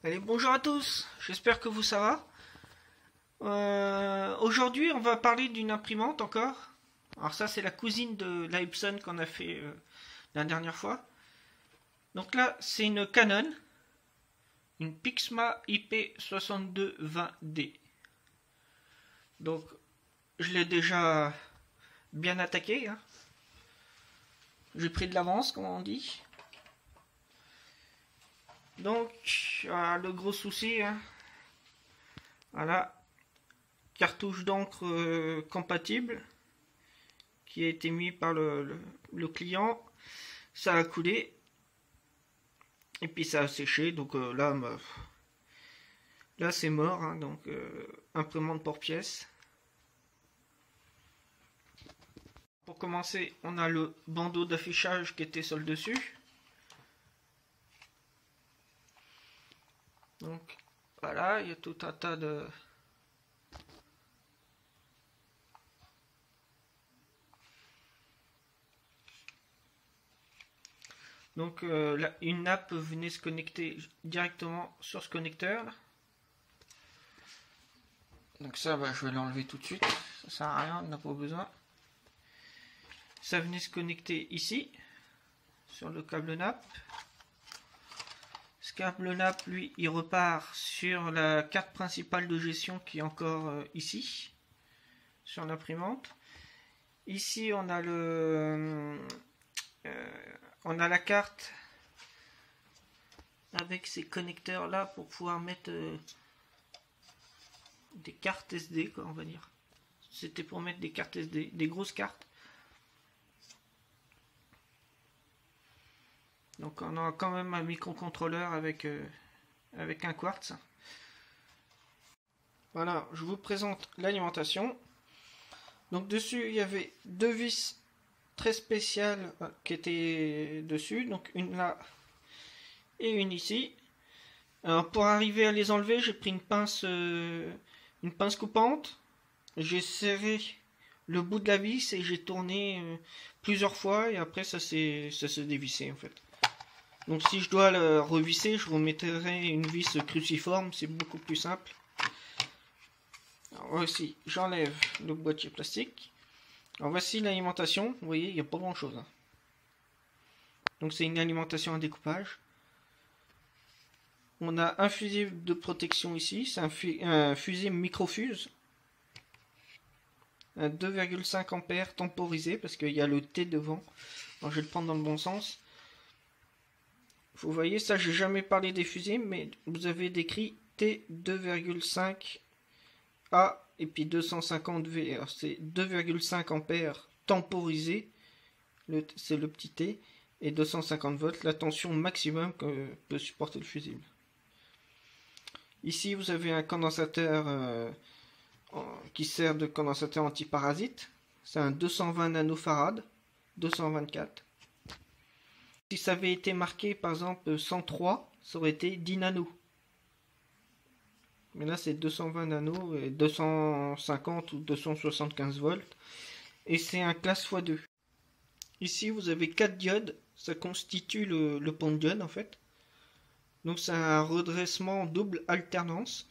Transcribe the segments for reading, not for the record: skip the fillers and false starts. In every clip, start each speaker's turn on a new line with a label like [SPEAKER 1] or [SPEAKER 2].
[SPEAKER 1] Allez, bonjour à tous, j'espère que ça va. Aujourd'hui, on va parler d'une imprimante encore. Alors ça, c'est la cousine de la Epson qu'on a fait la dernière fois. Donc là, c'est une Canon, une Pixma IP6220D. Donc, je l'ai déjà bien attaqué, hein. J'ai pris de l'avance, comme on dit. Donc, le gros souci, hein. Voilà, cartouche d'encre compatible qui a été mis par le client. Ça a coulé et puis ça a séché. Donc là c'est mort, hein. Donc imprimante pour pièce. Pour commencer, on a le bandeau d'affichage qui était sur le dessus. Donc voilà, il y a tout un tas de donc là, une nappe venait se connecter directement sur ce connecteur là. Donc ça, je vais l'enlever tout de suite, ça sert à rien, on n'a pas besoin. Ça venait se connecter ici sur le câble nappe. Ce câble nappe, lui, il repart sur la carte principale de gestion qui est encore ici sur l'imprimante. Ici, on a la carte avec ces connecteurs là pour pouvoir mettre des cartes SD, quoi, on va dire. C'était pour mettre des cartes SD, des grosses cartes. Donc on a quand même un microcontrôleur avec un quartz. Voilà, je vous présente l'alimentation. Donc dessus, il y avait deux vis très spéciales qui étaient dessus. Donc une là et une ici. Alors pour arriver à les enlever, j'ai pris une pince coupante. J'ai serré le bout de la vis et j'ai tourné plusieurs fois et après ça s'est dévissé en fait. Donc si je dois le revisser, je remettrai une vis cruciforme, c'est beaucoup plus simple. Alors voici, j'enlève le boîtier plastique. Alors voici l'alimentation, vous voyez, il n'y a pas grand chose, hein. Donc c'est une alimentation à découpage. On a un fusible de protection ici, c'est un fusible microfuse. Un 2,5 ampères temporisé parce qu'il y a le T devant. Alors je vais le prendre dans le bon sens. Vous voyez, ça, j'ai jamais parlé des fusibles, mais vous avez décrit T 2,5 A et puis 250 V. Alors c'est 2,5 ampères temporisé, c'est le petit T, et 250 volts, la tension maximum que peut supporter le fusible. Ici, vous avez un condensateur qui sert de condensateur antiparasite. C'est un 220 nanofarad, 224. Si ça avait été marqué par exemple 103, ça aurait été 10 nanos. Mais là c'est 220 nanos et 250 ou 275 volts. Et c'est un classe x2. Ici vous avez 4 diodes, ça constitue le pont de diode en fait. Donc c'est un redressement double alternance.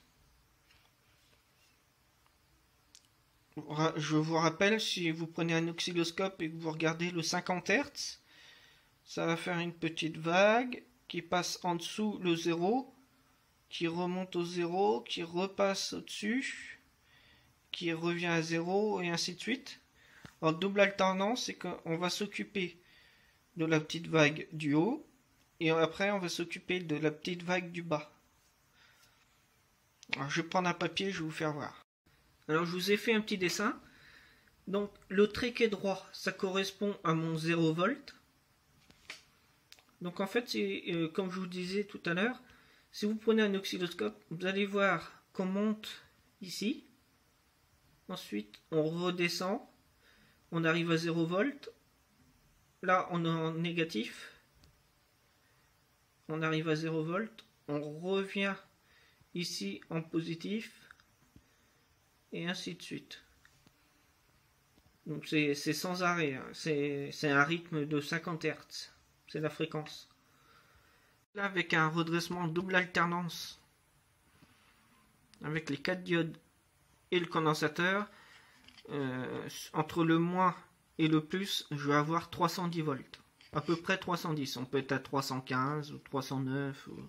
[SPEAKER 1] Je vous rappelle, si vous prenez un oscilloscope et que vous regardez le 50 Hz, ça va faire une petite vague qui passe en dessous le 0, qui remonte au 0, qui repasse au-dessus, qui revient à 0 et ainsi de suite. Alors double alternance, c'est qu'on va s'occuper de la petite vague du haut et après on va s'occuper de la petite vague du bas. Alors je vais prendre un papier, je vais vous faire voir. Alors je vous ai fait un petit dessin. Donc le trait qui est droit, ça correspond à mon 0 volt. Donc en fait, c'est comme je vous disais tout à l'heure, si vous prenez un oscilloscope, vous allez voir qu'on monte ici. Ensuite, on redescend. On arrive à 0 volt. Là, on est en négatif. On arrive à 0 volt. On revient ici en positif. Et ainsi de suite. Donc c'est sans arrêt, hein. C'est un rythme de 50 Hz. C'est la fréquence. Là, avec un redressement double alternance avec les 4 diodes et le condensateur, entre le moins et le plus, je vais avoir 310 volts. À peu près 310. On peut être à 315 ou 309. Ou...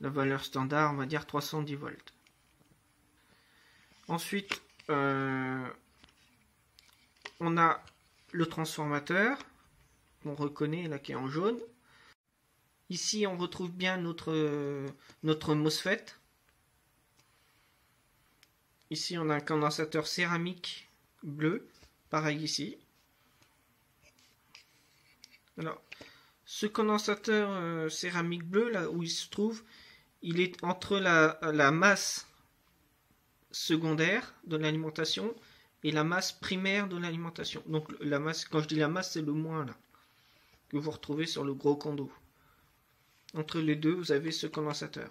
[SPEAKER 1] La valeur standard, on va dire 310 volts. Ensuite, on a le transformateur. On reconnaît là qui est en jaune. Ici, on retrouve bien notre MOSFET. Ici, on a un condensateur céramique bleu. Pareil ici. Alors, ce condensateur céramique bleu, là où il se trouve, il est entre la masse secondaire de l'alimentation et la masse primaire de l'alimentation. Donc, la masse, quand je dis la masse, c'est le moins là, que vous retrouvez sur le gros condo. Entre les deux, vous avez ce condensateur.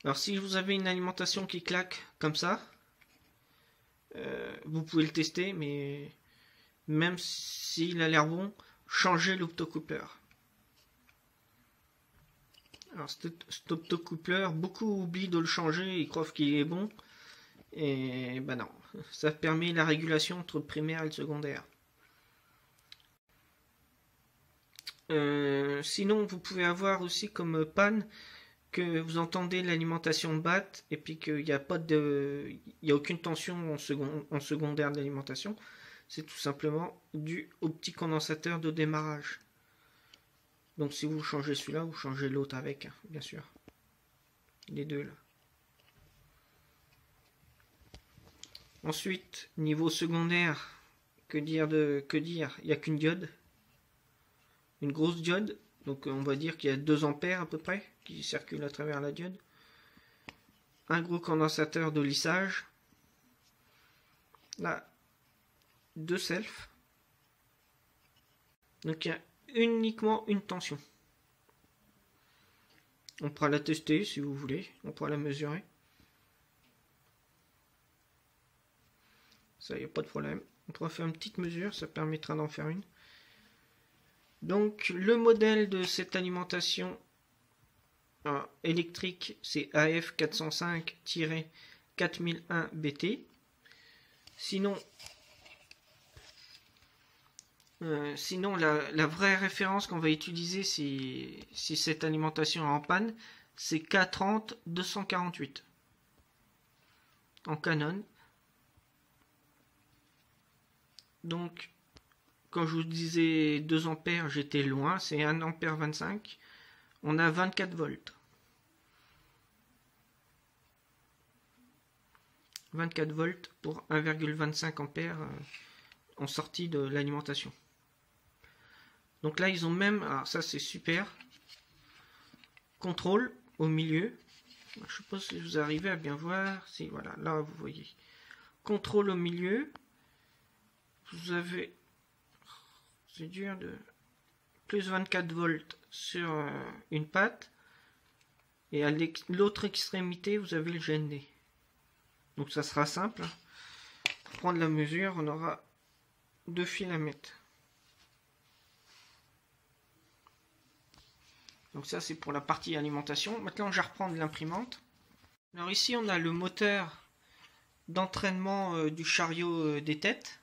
[SPEAKER 1] Alors, si vous avez une alimentation qui claque comme ça, vous pouvez le tester, mais même s'il a l'air bon, changez l'optocoupleur. Alors, cet optocoupleur, beaucoup oublient de le changer, ils croient qu'il est bon, et ben non, ça permet la régulation entre le primaire et le secondaire. Sinon, vous pouvez avoir aussi comme panne que vous entendez l'alimentation battre et puis qu'il n'y a pas il y a aucune tension en secondaire de l'alimentation. C'est tout simplement dû au petit condensateur de démarrage. Donc si vous changez celui-là, vous changez l'autre avec, hein, bien sûr. Les deux là. Ensuite, niveau secondaire, que dire, il n'y a qu'une diode. Une grosse diode, donc on va dire qu'il y a 2 ampères à peu près qui circulent à travers la diode. Un gros condensateur de lissage. Là, 2 selfs. Donc il y a uniquement une tension. On pourra la tester si vous voulez, on pourra la mesurer. Ça, il n'y a pas de problème. On pourra faire une petite mesure, ça permettra d'en faire une. Donc le modèle de cette alimentation électrique, c'est AF405-4001BT. Sinon, la vraie référence qu'on va utiliser si cette alimentation est en panne, c'est K30-248 en Canon. Donc, quand je vous disais 2 ampères, j'étais loin, c'est 1 ampère 25. On a 24 volts. 24 volts pour 1,25 ampères en sortie de l'alimentation. Donc là, ils ont même, alors ça c'est super, contrôle au milieu. Je sais pas si vous arrivez à bien voir. Si, voilà, là vous voyez. Contrôle au milieu. Vous avez, c'est dur de, plus 24 volts sur une patte. Et à l'autre extrémité, vous avez le GND. Donc ça sera simple. Pour prendre la mesure, on aura 2 fils à mettre. Donc ça c'est pour la partie alimentation. Maintenant je vais reprendre l'imprimante. Alors ici on a le moteur d'entraînement du chariot des têtes.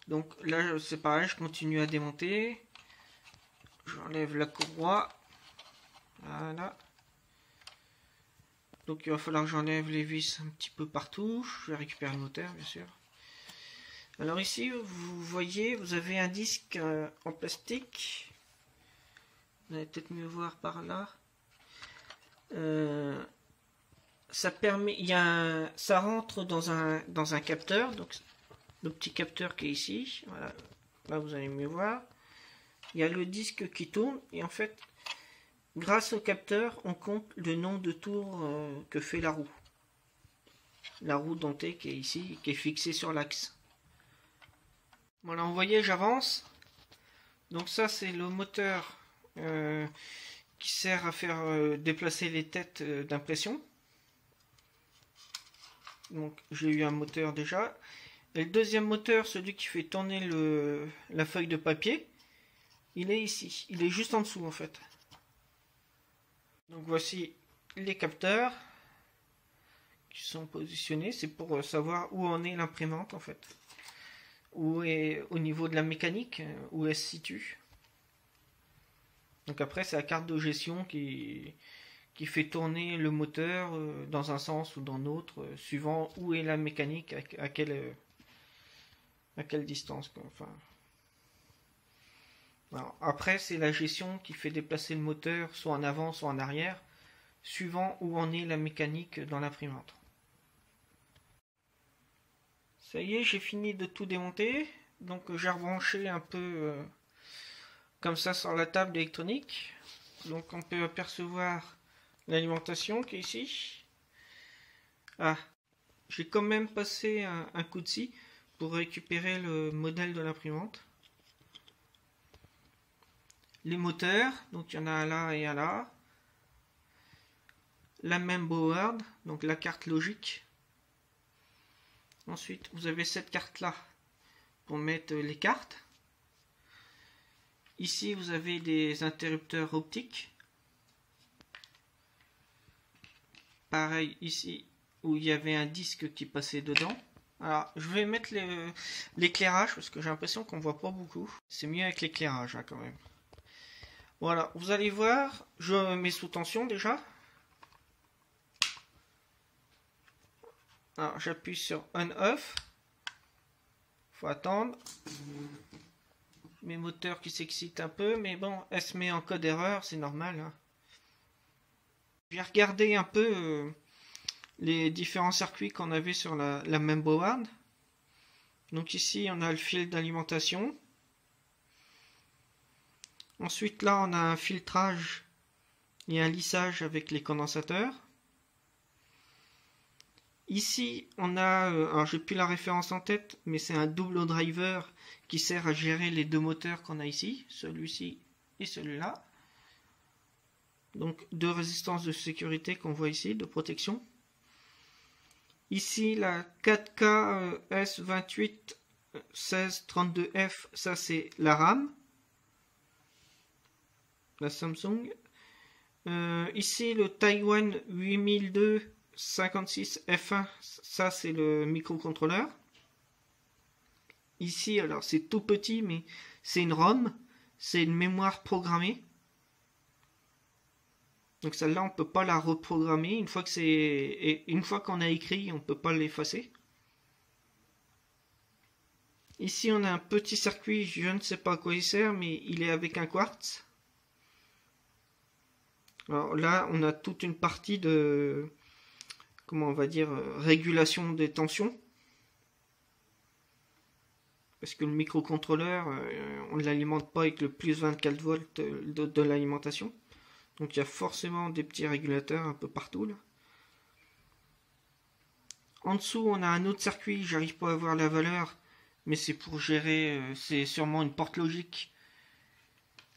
[SPEAKER 1] Donc là c'est pareil, je continue à démonter. J'enlève la courroie. Voilà. Donc il va falloir que j'enlève les vis un petit peu partout. Je vais récupérer le moteur bien sûr. Alors ici vous voyez, vous avez un disque en plastique. Vous allez peut-être mieux voir par là. Ça permet, ça rentre dans un capteur, donc le petit capteur qui est ici. Voilà, là vous allez mieux voir. Il y a le disque qui tourne et en fait, grâce au capteur, on compte le nombre de tours que fait la roue. La roue dentée qui est ici, qui est fixée sur l'axe. Voilà, vous voyez, j'avance. Donc ça, c'est le moteur qui sert à faire déplacer les têtes d'impression. Donc j'ai eu un moteur déjà. Et le deuxième moteur, celui qui fait tourner la feuille de papier, il est ici. Il est juste en dessous en fait. Donc voici les capteurs qui sont positionnés. C'est pour savoir où en est l'imprimante en fait. Où est au niveau de la mécanique, où elle se situe. Donc après c'est la carte de gestion qui fait tourner le moteur dans un sens ou dans l'autre, suivant où est la mécanique, à quelle distance, quoi. Enfin, alors, après, c'est la gestion qui fait déplacer le moteur soit en avant, soit en arrière, suivant où en est la mécanique dans l'imprimante. Ça y est, j'ai fini de tout démonter. Donc j'ai rebranché un peu comme ça sur la table électronique. Donc on peut apercevoir l'alimentation qui est ici. Ah, j'ai quand même passé un coup de scie pour récupérer le modèle de l'imprimante. Les moteurs, donc il y en a un là et un là. La même board, donc la carte logique. Ensuite, vous avez cette carte là pour mettre les cartes. Ici, vous avez des interrupteurs optiques. Pareil ici, où il y avait un disque qui passait dedans. Alors, je vais mettre l'éclairage parce que j'ai l'impression qu'on voit pas beaucoup. C'est mieux avec l'éclairage hein, quand même. Voilà, vous allez voir, je mets sous tension déjà. Alors, j'appuie sur on-off. Faut attendre. Mes moteurs qui s'excitent un peu, mais bon, elle se met en code erreur, c'est normal. Hein. Je vais regarder un peu les différents circuits qu'on avait sur la même board. Donc ici, on a le fil d'alimentation. Ensuite, là, on a un filtrage et un lissage avec les condensateurs. Ici, on a, alors j'ai plus la référence en tête, mais c'est un double driver qui sert à gérer les deux moteurs qu'on a ici, celui-ci et celui-là. Donc deux résistances de sécurité qu'on voit ici, de protection. Ici, la 4K S28 1632F, ça c'est la RAM. La Samsung. Ici, le Taiwan 8002 56 F1, ça c'est le microcontrôleur. Ici, alors c'est tout petit, mais c'est une ROM, c'est une mémoire programmée. Donc celle-là, on peut pas la reprogrammer. Une fois qu'on a écrit, on peut pas l'effacer. Ici, on a un petit circuit, je ne sais pas à quoi il sert, mais il est avec un quartz. Alors là, on a toute une partie de, comment on va dire, régulation des tensions. Parce que le microcontrôleur, on ne l'alimente pas avec le plus 24 volts de l'alimentation. Donc il y a forcément des petits régulateurs un peu partout là. En dessous, on a un autre circuit, j'arrive pas à voir la valeur, mais c'est pour gérer, c'est sûrement une porte logique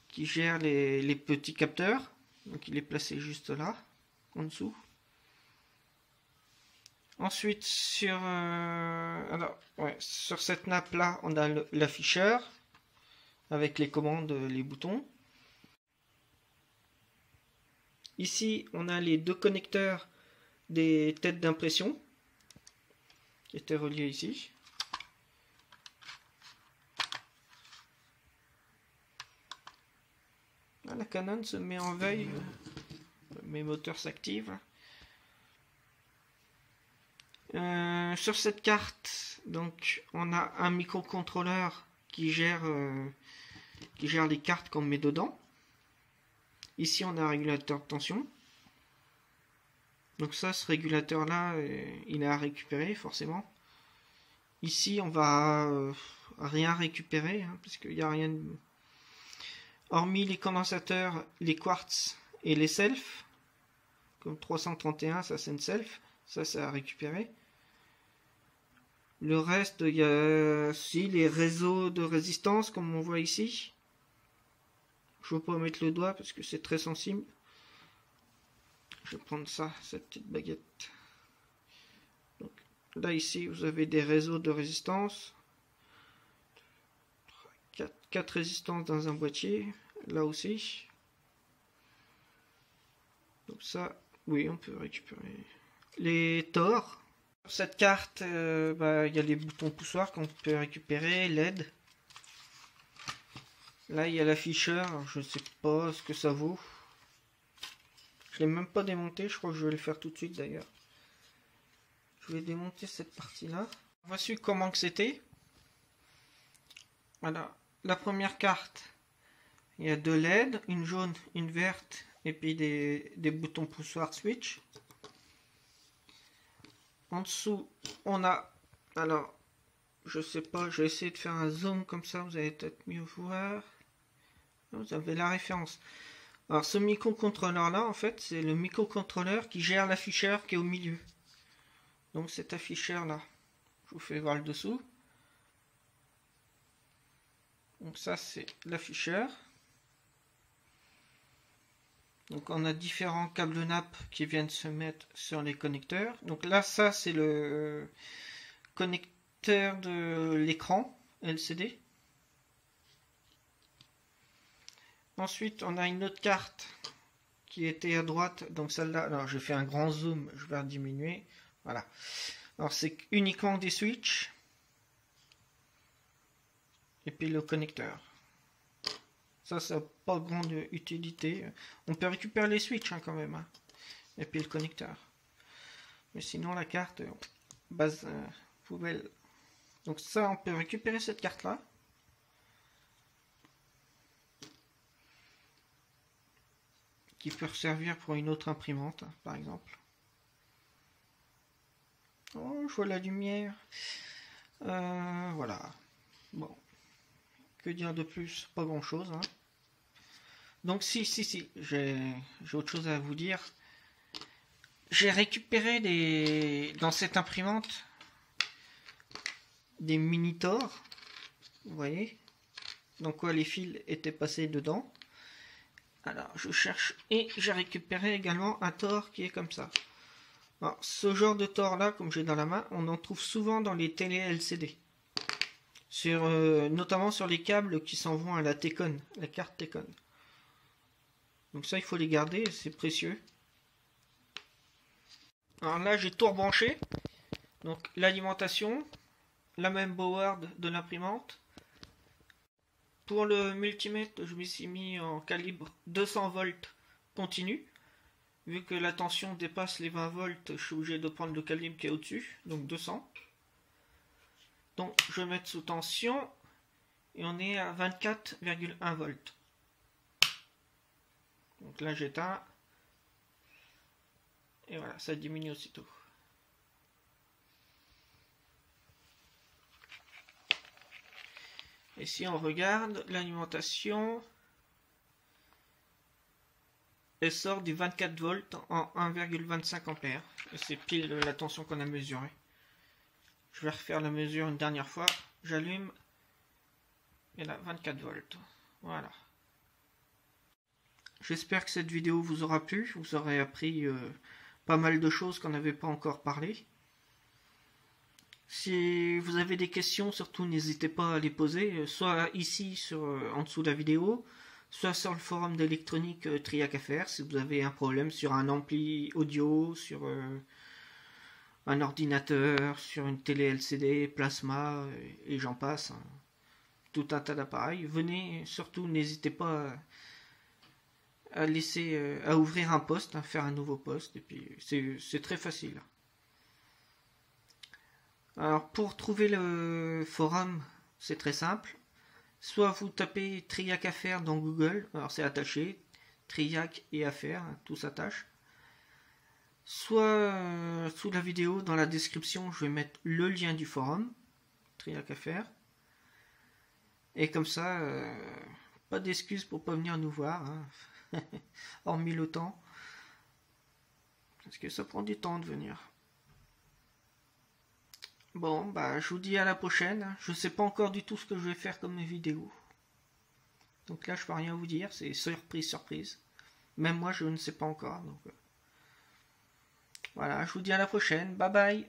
[SPEAKER 1] qui gère les petits capteurs. Donc il est placé juste là, en dessous. Ensuite, sur cette nappe là, on a l'afficheur avec les commandes, les boutons. Ici, on a les deux connecteurs des têtes d'impression qui étaient reliés ici. La Canon se met en veille, mes moteurs s'activent. Sur cette carte, donc, on a un microcontrôleur qui gère les cartes qu'on met dedans. Ici, on a un régulateur de tension. Donc ça, ce régulateur-là, il est à récupérer, forcément. Ici, on va rien récupérer, hein, parce qu'il n'y a rien de... Hormis les condensateurs, les quartz et les selfs, comme 331, ça c'est une self, ça c'est à récupérer. Le reste, il y a aussi les réseaux de résistance, comme on voit ici. Je ne vais pas mettre le doigt parce que c'est très sensible. Je vais prendre ça, cette petite baguette. Donc, là ici, vous avez des réseaux de résistance. 4 résistances dans un boîtier, là aussi. Donc ça, oui, on peut récupérer les tors. Sur cette carte, il y a les boutons poussoirs qu'on peut récupérer, LED. Là, il y a l'afficheur, je sais pas ce que ça vaut. Je l'ai même pas démonté, je crois que je vais le faire tout de suite d'ailleurs. Je vais démonter cette partie-là. Voici comment que c'était. Voilà, la première carte, il y a 2 LED, une jaune, une verte, et puis des boutons poussoirs switch. En dessous, on a, alors, je sais pas, je vais essayer de faire un zoom comme ça, vous allez peut-être mieux voir. Vous avez la référence. Alors ce microcontrôleur là, en fait, c'est le microcontrôleur qui gère l'afficheur qui est au milieu. Donc cet afficheur là, je vous fais voir le dessous. Donc ça c'est l'afficheur. Donc on a différents câbles NAP qui viennent se mettre sur les connecteurs. Donc là ça c'est le connecteur de l'écran LCD. Ensuite on a une autre carte qui était à droite. Donc celle-là, alors j'ai fait un grand zoom, je vais diminuer. Voilà. Alors c'est uniquement des switches. Et puis le connecteur. Ça n'a pas grande utilité. On peut récupérer les switches quand même. Hein. Et puis le connecteur. Mais sinon la carte, base poubelle. Donc ça, on peut récupérer cette carte-là. Qui peut servir pour une autre imprimante, par exemple. Oh, je vois la lumière. Voilà. Bon. Que dire de plus? Pas grand chose. Hein. Donc si, j'ai autre chose à vous dire. J'ai récupéré dans cette imprimante des Minitor. Vous voyez? Donc quoi les fils étaient passés dedans. Alors je cherche et j'ai récupéré également un Tor qui est comme ça. Alors, ce genre de Tor là, comme j'ai dans la main, on en trouve souvent dans les télé LCD. Notamment sur les câbles qui s'en vont à la Tecon, la carte Tecon. Donc ça il faut les garder, c'est précieux. Alors là j'ai tout rebranché. Donc l'alimentation, la même board de l'imprimante. Pour le multimètre, je me suis mis en calibre 200 volts continu. Vu que la tension dépasse les 20 volts, je suis obligé de prendre le calibre qui est au-dessus, donc 200. Donc je vais mettre sous tension et on est à 24,1 volts. Donc là j'éteins et voilà, ça diminue aussitôt. Et si on regarde l'alimentation, elle sort du 24 volts en 1,25 ampères. Et c'est pile la tension qu'on a mesurée. Je vais refaire la mesure une dernière fois. J'allume. Et là, 24 volts. Voilà. J'espère que cette vidéo vous aura plu. Vous aurez appris pas mal de choses qu'on n'avait pas encore parlé. Si vous avez des questions, surtout n'hésitez pas à les poser, soit ici en dessous de la vidéo, soit sur le forum d'électronique Triac FR, si vous avez un problème sur un ampli audio, sur un ordinateur, sur une télé LCD, plasma, et j'en passe, hein. Tout un tas d'appareils. Venez, surtout n'hésitez pas à laisser, à ouvrir un poste, à faire un nouveau poste, et puis c'est très facile. Alors pour trouver le forum, c'est très simple. Soit vous tapez Triac FR dans Google, alors c'est attaché, Triac et FR, tout s'attache. Soit sous la vidéo, dans la description, je vais mettre le lien du forum, Triac FR. Et comme ça, pas d'excuses pour pas venir nous voir, hein. Hormis le temps. Parce que ça prend du temps de venir. Bon, bah, je vous dis à la prochaine. Je ne sais pas encore du tout ce que je vais faire comme vidéo. Donc là, je peux rien vous dire. C'est surprise, surprise. Même moi, je ne sais pas encore. Donc, voilà, je vous dis à la prochaine. Bye bye.